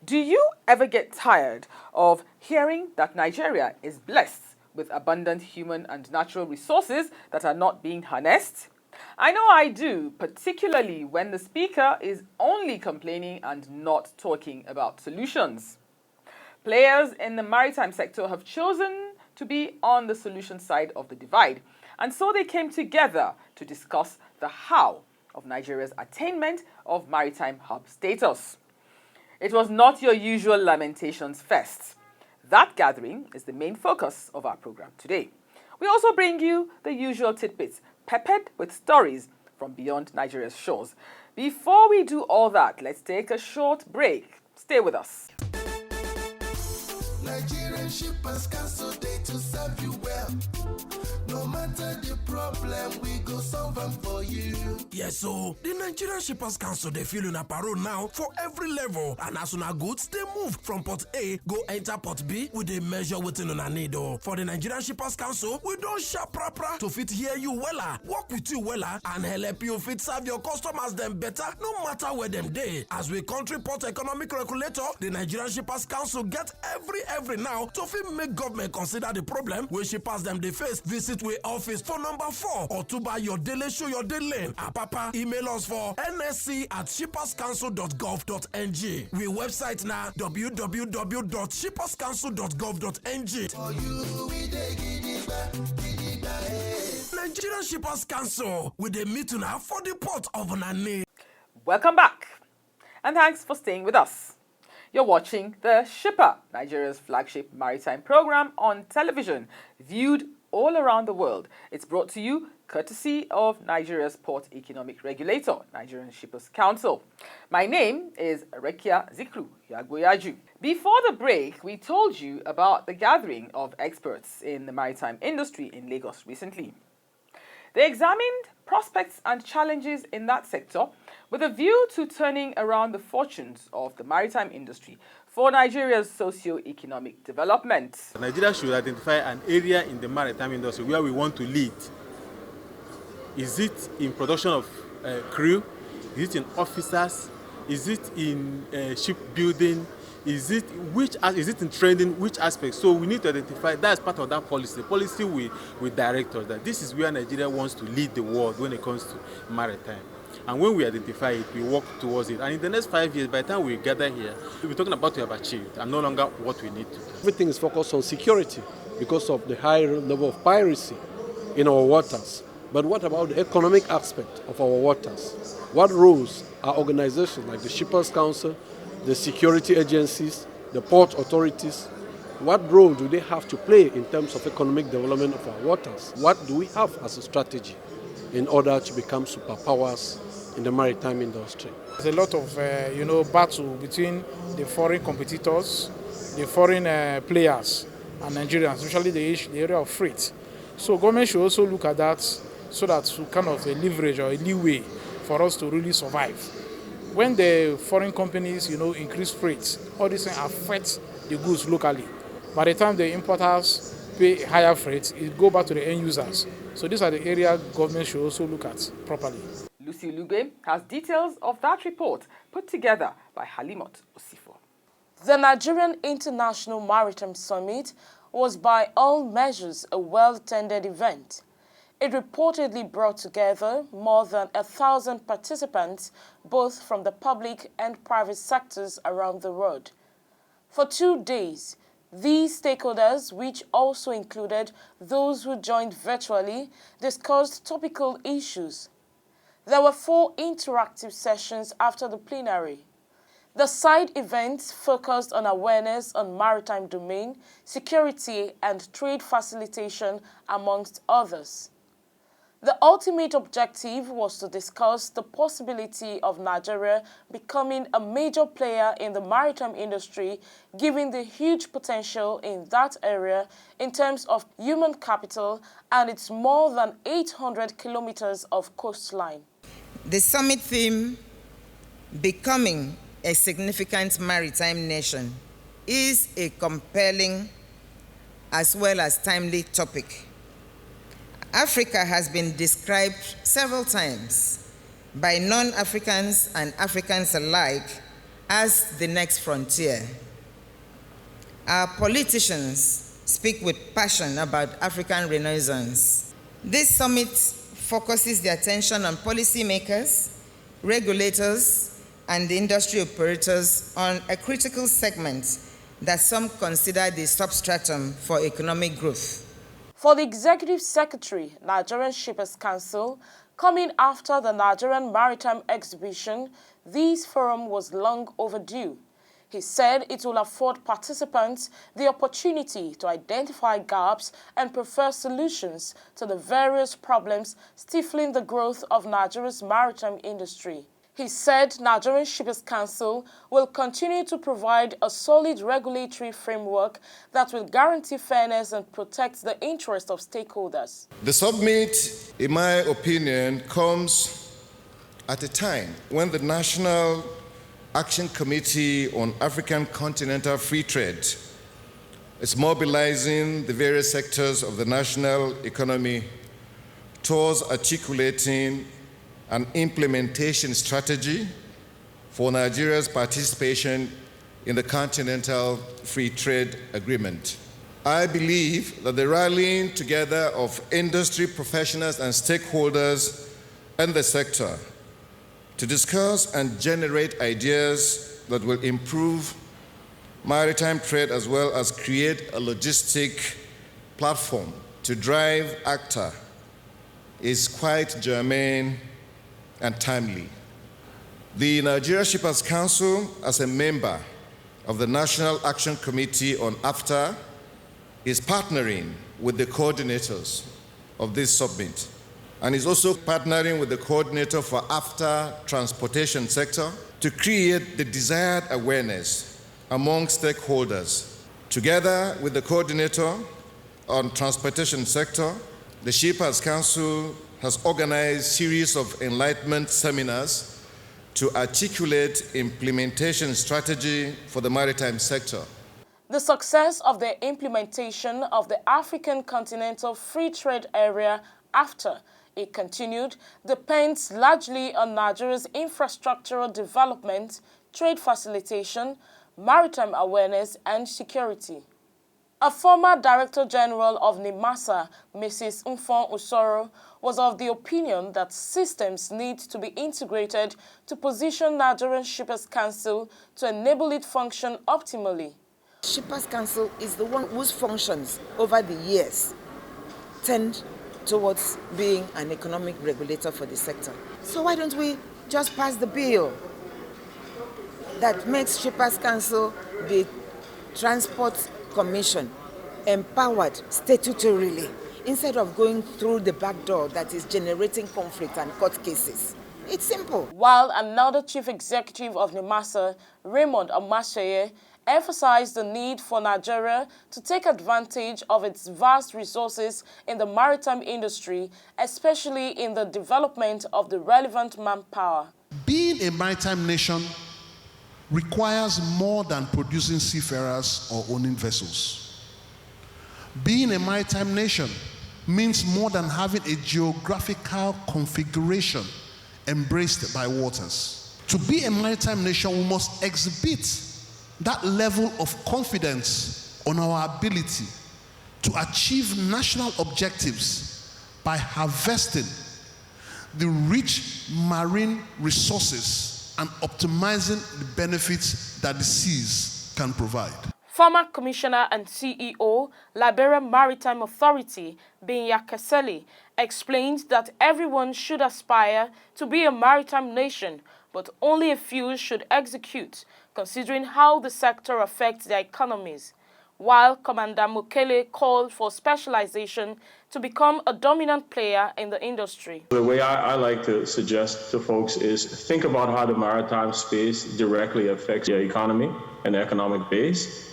Do you ever get tired of hearing that Nigeria is blessed with abundant human and natural resources that are not being harnessed? I know I do, particularly when the speaker is only complaining and not talking about solutions. Players in the maritime sector have chosen to be on the solution side of the divide, and so they came together to discuss the how of Nigeria's attainment of maritime hub status. It was not your usual lamentations fest. That gathering is the main focus of our program today. We also bring you the usual tidbits, peppered with stories from beyond Nigeria's shores. Before we do all that, let's take a short break. Stay with us. Nigerian Shippers Council day to serve you well. No matter the problem, we go solve them for you. Yes, so the Nigerian Shippers Council they feel in a parole now for every level, and as soon as goods they move from port A go enter port B with a measure within on a need. For the Nigerian Shippers Council, we don't sharp proper to fit hear you wella, work with you wella, and help you fit serve your customers them better, no matter where them day. As we country port economic regulator, the Nigerian Shippers Council get every now to fit make government consider the problem when shippers them they face. Visit we office for number 4 or to buy your daily show your daily. Papa email us for nsc@shipperscouncil.gov.ng. We website now www.shipperscouncil.gov.ng. For you, we dey gidigba, Nigerian Shippers Council with the meeting now for the port of Nane. Welcome back, and thanks for staying with us. You're watching The Shipper, Nigeria's flagship maritime program on television, viewed all around the world. It's brought to you courtesy of Nigeria's port economic regulator, Nigerian Shippers Council. My name is Rekia Zikru Yagboyaju. Before the break, we told you about the gathering of experts in the maritime industry in Lagos recently. They examined prospects and challenges in that sector with a view to turning around the fortunes of the maritime industry for Nigeria's socio-economic development. Nigeria should identify an area in the maritime industry where we want to lead. Is it in production of crew? Is it in officers? Is it in shipbuilding? Is it in training? Which aspect? So we need to identify. That's part of that policy. The policy we direct us that this is where Nigeria wants to lead the world when it comes to maritime. And when we identify it, we work towards it. And in the next 5 years, by the time we gather here, we'll be talking about what we have achieved and no longer what we need to do. Everything is focused on security because of the high level of piracy in our waters. But what about the economic aspect of our waters? What roles are organizations like the Shippers Council, the security agencies, the port authorities, what role do they have to play in terms of economic development of our waters? What do we have as a strategy in order to become superpowers in the maritime industry? There's a lot of battle between the foreign competitors, the foreign players, and Nigerians, especially the area of freight. So government should also look at that so that to kind of a leverage or a leeway for us to really survive. When the foreign companies, increase freight, all these things affect the goods locally. By the time the importers pay higher freight, it go back to the end users. So these are the areas government should also look at properly. Lucy Lugbe has details of that report put together by Halimot Osifo. The Nigerian International Maritime Summit was by all measures a well-attended event. It reportedly brought together more than 1,000 participants, both from the public and private sectors around the world. For 2 days, these stakeholders, which also included those who joined virtually, discussed topical issues. There were 4 interactive sessions after the plenary. The side events focused on awareness on maritime domain, security, and trade facilitation, amongst others. The ultimate objective was to discuss the possibility of Nigeria becoming a major player in the maritime industry, given the huge potential in that area in terms of human capital and its more than 800 kilometers of coastline. The summit theme, Becoming a Significant Maritime Nation, is a compelling as well as timely topic. Africa has been described several times by non-Africans and Africans alike as the next frontier. Our politicians speak with passion about African renaissance. This summit focuses the attention on policymakers, regulators, and the industry operators on a critical segment that some consider the substratum for economic growth. For the Executive Secretary, Nigerian Shippers Council, coming after the Nigerian Maritime Exhibition, this forum was long overdue. He said it will afford participants the opportunity to identify gaps and prefer solutions to the various problems stifling the growth of Nigeria's maritime industry. He said Nigerian Shippers Council will continue to provide a solid regulatory framework that will guarantee fairness and protect the interests of stakeholders. The summit, in my opinion, comes at a time when the National Action Committee on African Continental Free Trade is mobilizing the various sectors of the national economy towards articulating an implementation strategy for Nigeria's participation in the Continental Free Trade Agreement. I believe that the rallying together of industry professionals and stakeholders in the sector to discuss and generate ideas that will improve maritime trade as well as create a logistic platform to drive ACTA is quite germane and timely. The Nigeria Shippers Council, as a member of the National Action Committee on AFTA, is partnering with the coordinators of this summit and is also partnering with the coordinator for AFTA transportation sector to create the desired awareness among stakeholders. Together with the coordinator on transportation sector, the Shippers Council has organized a series of enlightenment seminars to articulate implementation strategy for the maritime sector. The success of the implementation of the African Continental Free Trade Area after it continued depends largely on Nigeria's infrastructural development, trade facilitation, maritime awareness, and security. A former Director General of NIMS, Mrs. Mfon Usoro, was of the opinion that systems need to be integrated to position Nigerian Shippers Council to enable it function optimally. Shippers Council is the one whose functions over the years tend towards being an economic regulator for the sector. So why don't we just pass the bill that makes Shippers Council the Transport Commission empowered statutorily instead of going through the back door that is generating conflict and court cases. It's simple. While another chief executive of NIMS, Raymond Amaseye, emphasized the need for Nigeria to take advantage of its vast resources in the maritime industry, especially in the development of the relevant manpower. Being a maritime nation requires more than producing seafarers or owning vessels. Being a maritime nation means more than having a geographical configuration embraced by waters. To be a maritime nation, we must exhibit that level of confidence on our ability to achieve national objectives by harvesting the rich marine resources and optimizing the benefits that the seas can provide. Former Commissioner and CEO, Liberia Maritime Authority, Binya Keseli, explained that everyone should aspire to be a maritime nation, but only a few should execute, considering how the sector affects their economies, while Commander Mukele called for specialization to become a dominant player in the industry. The way I like to suggest to folks is think about how the maritime space directly affects your economy and economic base,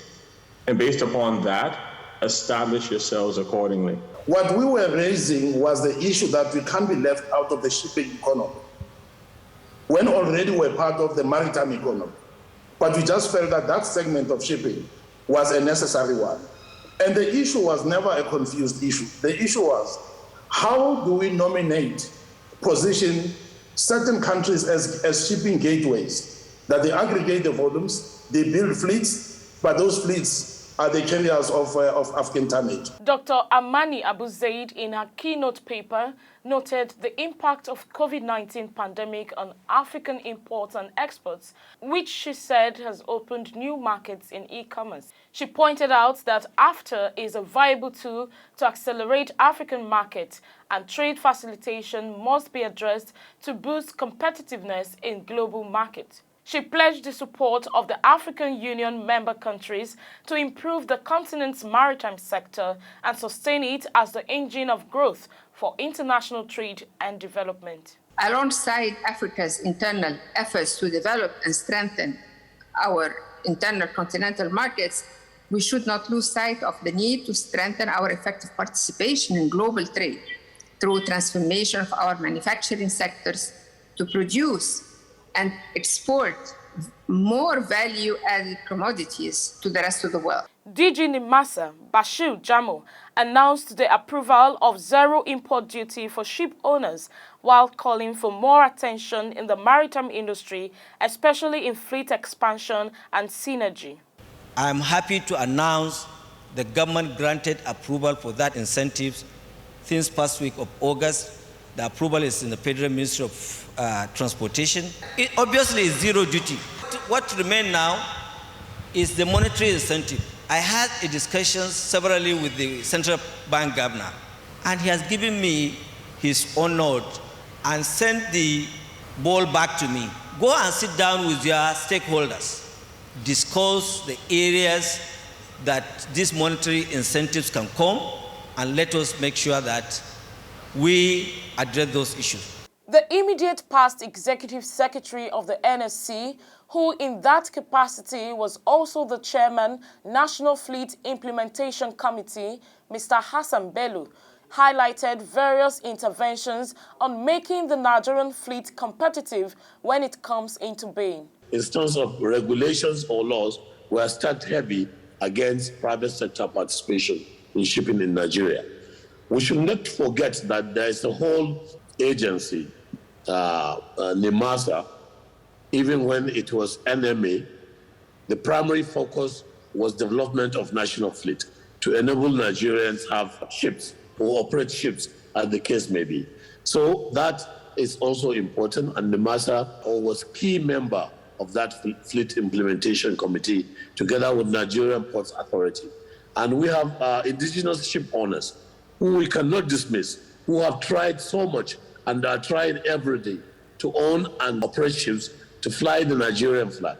and based upon that, establish yourselves accordingly. What we were raising was the issue that we can't be left out of the shipping economy, when already we're part of the maritime economy. But we just felt that that segment of shipping was a necessary one. And the issue was never a confused issue. The issue was, how do we position certain countries as shipping gateways, that they aggregate the volumes, they build fleets, but those fleets are the carriers of African tonnage. Dr. Amani Abu Zaid, in her keynote paper, noted the impact of COVID-19 pandemic on African imports and exports, which she said has opened new markets in e-commerce. She pointed out that AfTA is a viable tool to accelerate African markets, and trade facilitation must be addressed to boost competitiveness in global markets. She pledged the support of the African Union member countries to improve the continent's maritime sector and sustain it as the engine of growth for international trade and development. Alongside Africa's internal efforts to develop and strengthen our internal continental markets, we should not lose sight of the need to strengthen our effective participation in global trade through transformation of our manufacturing sectors to produce and export more value-added commodities to the rest of the world. DG NIMS, Bashir Jamo, announced the approval of zero import duty for ship owners while calling for more attention in the maritime industry, especially in fleet expansion and synergy. I am happy to announce the government granted approval for that incentives since past week of August. The approval is in the Federal Ministry of Transportation. It obviously is zero duty. What remains now is the monetary incentive. I had a discussion severally with the central bank governor, and he has given me his own note and sent the ball back to me. Go and sit down with your stakeholders, discuss the areas that these monetary incentives can come, and let us make sure that we address those issues. The immediate past executive secretary of the NSC, who in that capacity was also the chairman, National Fleet Implementation Committee, Mr. Hassan Bello, highlighted various interventions on making the Nigerian fleet competitive when it comes into being. In terms of regulations or laws, we are stacked heavy against private sector participation in shipping in Nigeria. We should not forget that there is a whole agency, NIMS, even when it was NMA, the primary focus was development of national fleet to enable Nigerians have ships or operate ships, as the case may be. So that is also important, and NIMS was key member of that fleet implementation committee together with Nigerian Ports Authority. And we have indigenous ship owners who we cannot dismiss, who have tried so much and are trying every day to own and operate ships to fly the Nigerian flag.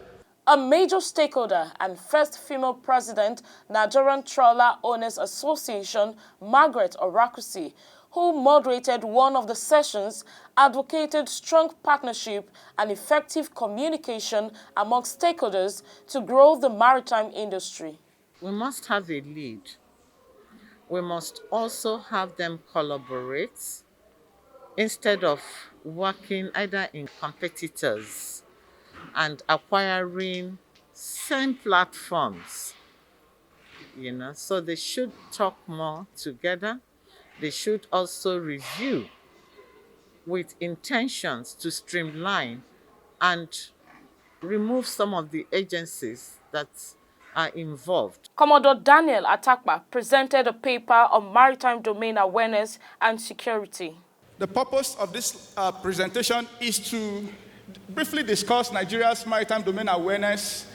A major stakeholder and first female president, Nigerian Trawler Owners Association, Margaret Orakusi, who moderated one of the sessions, advocated strong partnership and effective communication among stakeholders to grow the maritime industry. We must have a lead. We must also have them collaborate instead of working either in competitors and acquiring same platforms, so they should talk more together. They should also review with intentions to streamline and remove some of the agencies that are involved. Commodore Daniel Atakpa presented a paper on maritime domain awareness and security. The purpose of this presentation is to briefly discuss Nigeria's maritime domain awareness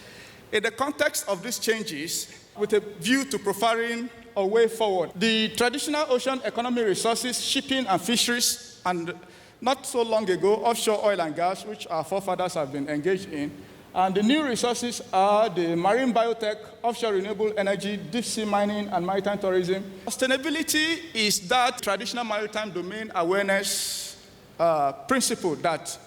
in the context of these changes with a view to profiling a way forward. The traditional ocean economy resources, shipping and fisheries, and not so long ago, offshore oil and gas, which our forefathers have been engaged in. And the new resources are the marine biotech, offshore renewable energy, deep sea mining, and maritime tourism. Sustainability is that traditional maritime domain awareness principle that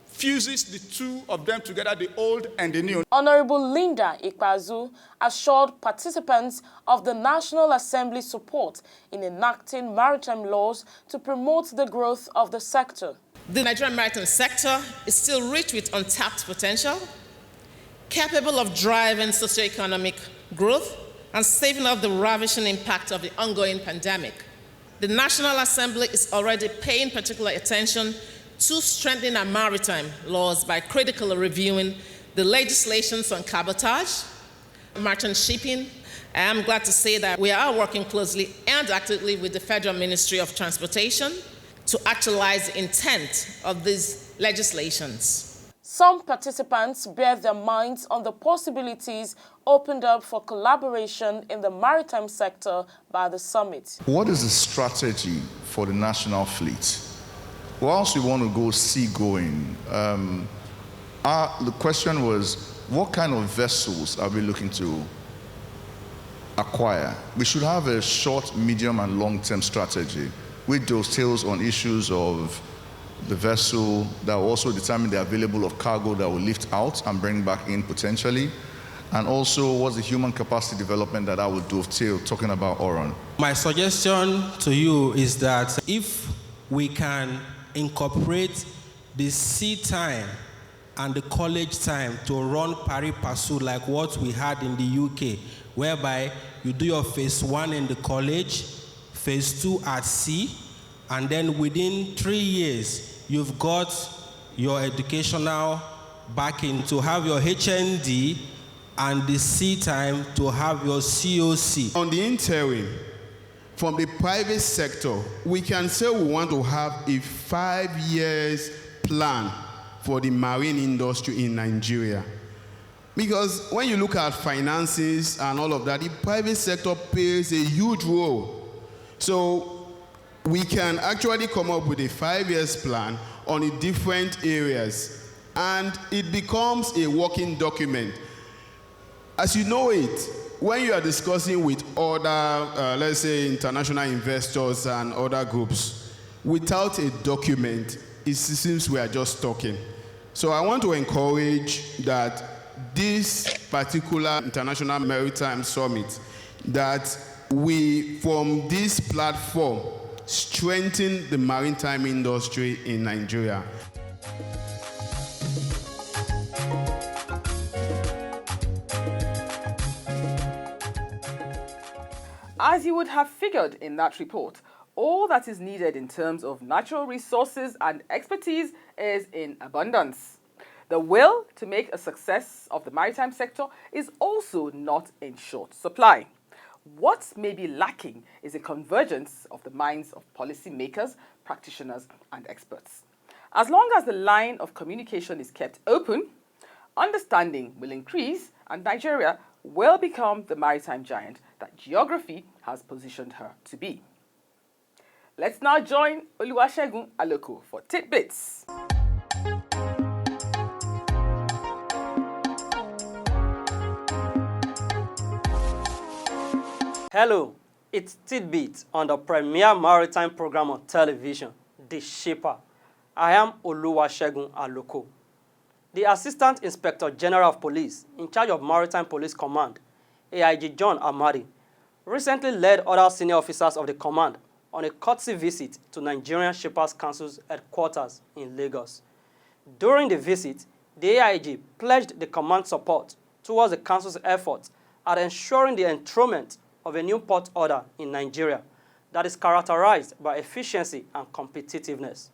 fuses the two of them together, the old and the new. Honorable Linda Ikpazu assured participants of the National Assembly support in enacting maritime laws to promote the growth of the sector. The Nigerian maritime sector is still rich with untapped potential, capable of driving socioeconomic growth and staving off the ravishing impact of the ongoing pandemic. The National Assembly is already paying particular attention to strengthening our maritime laws by critically reviewing the legislations on cabotage, merchant shipping. I am glad to say that we are working closely and actively with the Federal Ministry of Transportation to actualize the intent of these legislations. Some participants bear their minds on the possibilities opened up for collaboration in the maritime sector by the summit. What is the strategy for the national fleet? Whilst we want to go seagoing, the question was, what kind of vessels are we looking to acquire? We should have a short, medium, and long-term strategy which dovetails on issues of the vessel that will also determine the available of cargo that will lift out and bring back in potentially, and also what's the human capacity development that will dovetail, talking about Oron. My suggestion to you is that if we can incorporate the sea time and the college time to run pari passu like what we had in the UK, whereby you do your phase 1 in the college, phase 2 at sea, and then within 3 years, you've got your educational backing to have your HND and the sea time to have your COC. On the interim, from the private sector, we can say we want to have a 5 years plan for the marine industry in Nigeria. Because when you look at finances and all of that, the private sector plays a huge role. So we can actually come up with a 5 years plan on the different areas, and it becomes a working document. As you know it, when you are discussing with other, let's say, international investors and other groups, without a document, it seems we are just talking. So I want to encourage that this particular International Maritime Summit, that we, from this platform, strengthen the maritime industry in Nigeria. As you would have figured in that report, all that is needed in terms of natural resources and expertise is in abundance. The will to make a success of the maritime sector is also not in short supply. What may be lacking is a convergence of the minds of policymakers, practitioners, and experts. As long as the line of communication is kept open, understanding will increase and Nigeria will become the maritime giant that geography has positioned her to be. Let's now join Oluwasegun Aloko for Tidbits. Hello, it's Tidbits on the premier maritime program on television, The Shipper. I am Oluwasegun Aloko. The Assistant Inspector General of Police in charge of Maritime Police Command, AIG John Amadi, recently led other senior officers of the command on a courtesy visit to Nigerian Shippers Council's headquarters in Lagos. During the visit, the AIG pledged the command support towards the council's efforts at ensuring the enthronement of a new port order in Nigeria that is characterized by efficiency and competitiveness.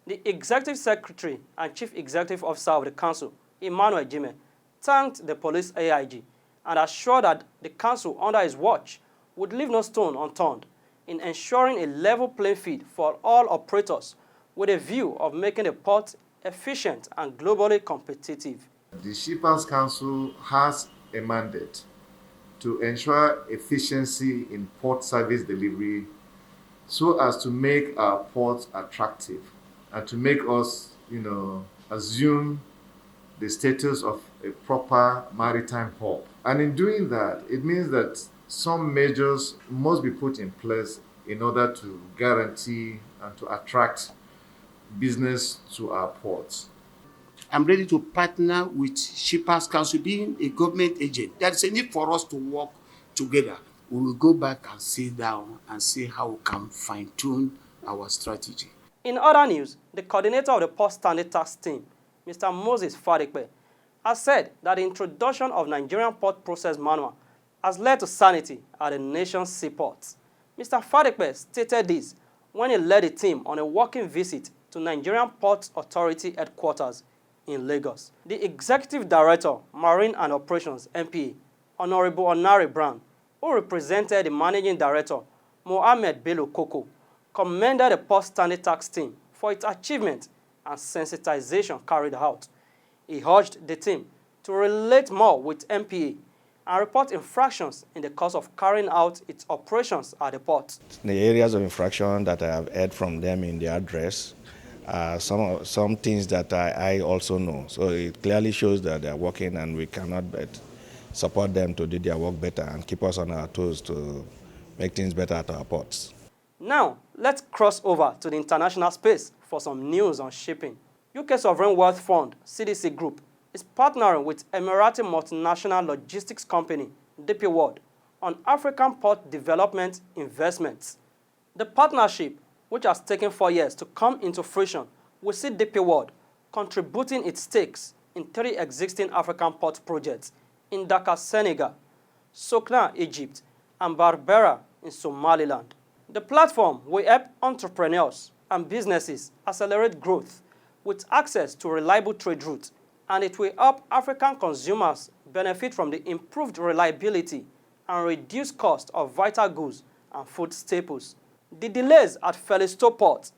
The Executive Secretary and Chief Executive Officer of the Council, Emmanuel Jime, thanked the police AIG and assured that the Council under his watch would leave no stone unturned in ensuring a level playing field for all operators with a view of making the port efficient and globally competitive. The Shippers Council has a mandate to ensure efficiency in port service delivery so as to make our ports attractive and to make us, assume the status of a proper maritime hub. And in doing that, it means that some measures must be put in place in order to guarantee and to attract business to our ports. I'm ready to partner with Shippers Council, being a government agent. There is a need for us to work together. We will go back and sit down and see how we can fine-tune our strategy. In other news, the coordinator of the Port Standard Task Team, Mr. Moses Fadikpe, has said that the introduction of Nigerian Port Process Manual has led to sanity at the nation's seaports. Mr. Fadikpe stated this when he led a team on a working visit to Nigerian Ports Authority headquarters in Lagos. The Executive Director, Marine and Operations, MPA, Honorable Onare Brown, who represented the Managing Director, Mohammed Bello Koko, commended the Port Standard Task Team for its achievement and sensitization carried out. He urged the team to relate more with MPA and report infractions in the course of carrying out its operations at the port. The areas of infraction that I have heard from them in their address are some things that I also know. So it clearly shows that they are working, and we cannot but support them to do their work better and keep us on our toes to make things better at our ports. Now, let's cross over to the international space for some news on shipping. UK Sovereign Wealth Fund, CDC Group, is partnering with Emirati multinational logistics company, DP World, on African port development investments. The partnership, which has taken 4 years to come into fruition, will see DP World contributing its stakes in 3 existing African port projects in Dakar, Senegal, Sokna, Egypt, and Berbera in Somaliland. The platform will help entrepreneurs and businesses accelerate growth with access to reliable trade routes, and it will help African consumers benefit from the improved reliability and reduced cost of vital goods and food staples. The delays at Felixstowe Port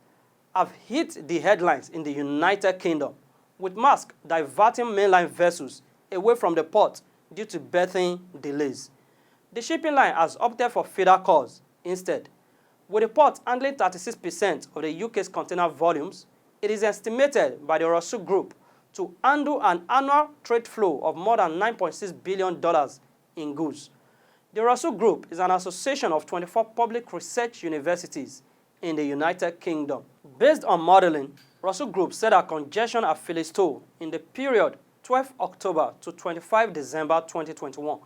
have hit the headlines in the United Kingdom, with Maersk diverting mainline vessels away from the port due to berthing delays. The shipping line has opted for feeder calls instead. With the port handling 36% of the UK's container volumes, it is estimated by the Russell Group to handle an annual trade flow of more than $9.6 billion in goods. The Russell Group is an association of 24 public research universities in the United Kingdom. Based on modeling, Russell Group said that congestion at Felixstowe in the period 12 October to 25 December 2021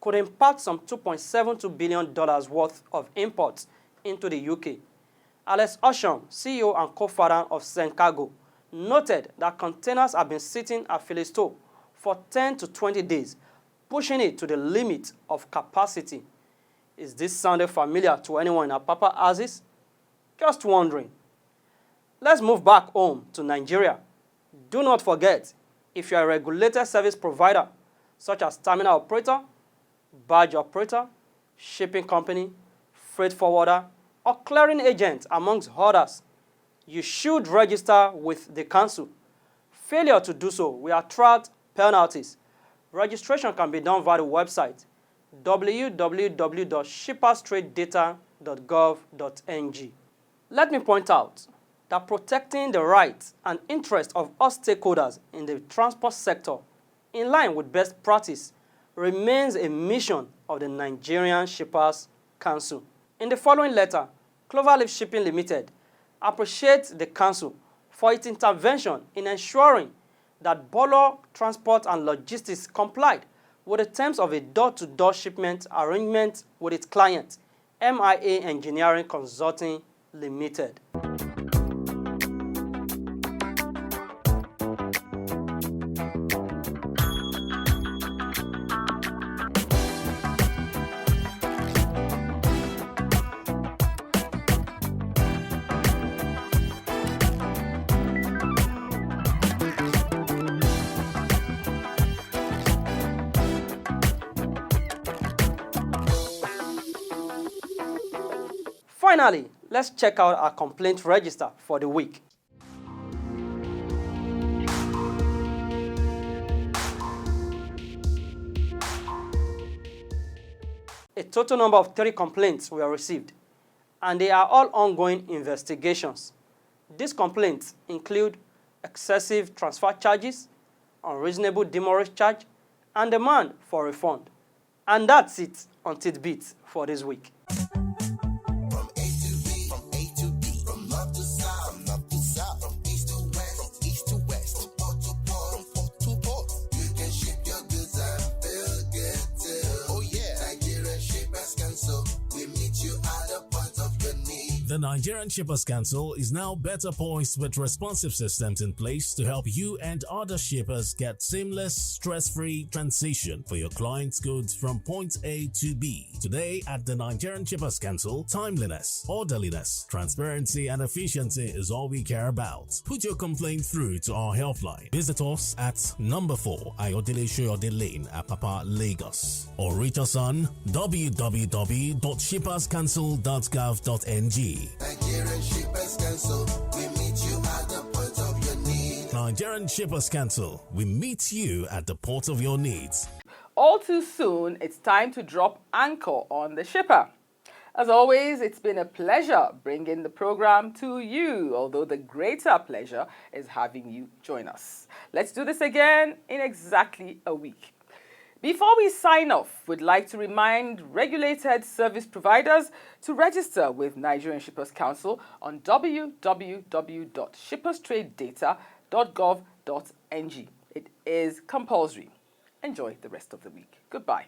could impact some $2.72 billion worth of imports into the UK. Alex Osham, CEO and co-founder of Sencargo, noted that containers have been sitting at Felixstowe for 10 to 20 days, pushing it to the limit of capacity. Is this sounding familiar to anyone in Apapa Aziz? Just wondering. Let's move back home to Nigeria. Do not forget, if you are a regulated service provider, such as terminal operator, barge operator, shipping company, freight forwarder, or clearing agent, amongst others, you should register with the council. Failure to do so will attract penalties. Registration can be done via the website www.shipperstradedata.gov.ng. Let me point out that protecting the rights and interests of all stakeholders in the transport sector, in line with best practice, remains a mission of the Nigerian Shippers Council. In the following letter, Cloverleaf Shipping Limited appreciates the Council for its intervention in ensuring that bullock transport and logistics complied with the terms of a door-to-door shipment arrangement with its client, MIA Engineering Consulting Limited. Finally, let's check out our complaint register for the week. A total number of 30 complaints were received, and they are all ongoing investigations. These complaints include excessive transfer charges, unreasonable demurrage charge, and demand for refund. And that's it on Tidbits for this week. The Nigerian Shippers Council is now better poised with responsive systems in place to help you and other shippers get seamless, stress-free transition for your clients' goods from point A to B. Today at the Nigerian Shippers Council, timeliness, orderliness, transparency and efficiency is all we care about. Put your complaint through to our helpline. Visit us at number 4 Ayodele Shoyode Lane, Apapa, Lagos, or reach us on www.shipperscouncil.gov.ng. Nigerian Shippers Council, we meet you at the point of your need. Nigerian Shippers Council, we meet you at the port of your needs. All too soon, it's time to drop anchor on the shipper. As always, it's been a pleasure bringing the program to you, although the greater pleasure is having you join us. Let's do this again in exactly a week. Before we sign off, we'd like to remind regulated service providers to register with Nigerian Shippers Council on www.shipperstradedata.gov.ng. It is compulsory. Enjoy the rest of the week. Goodbye.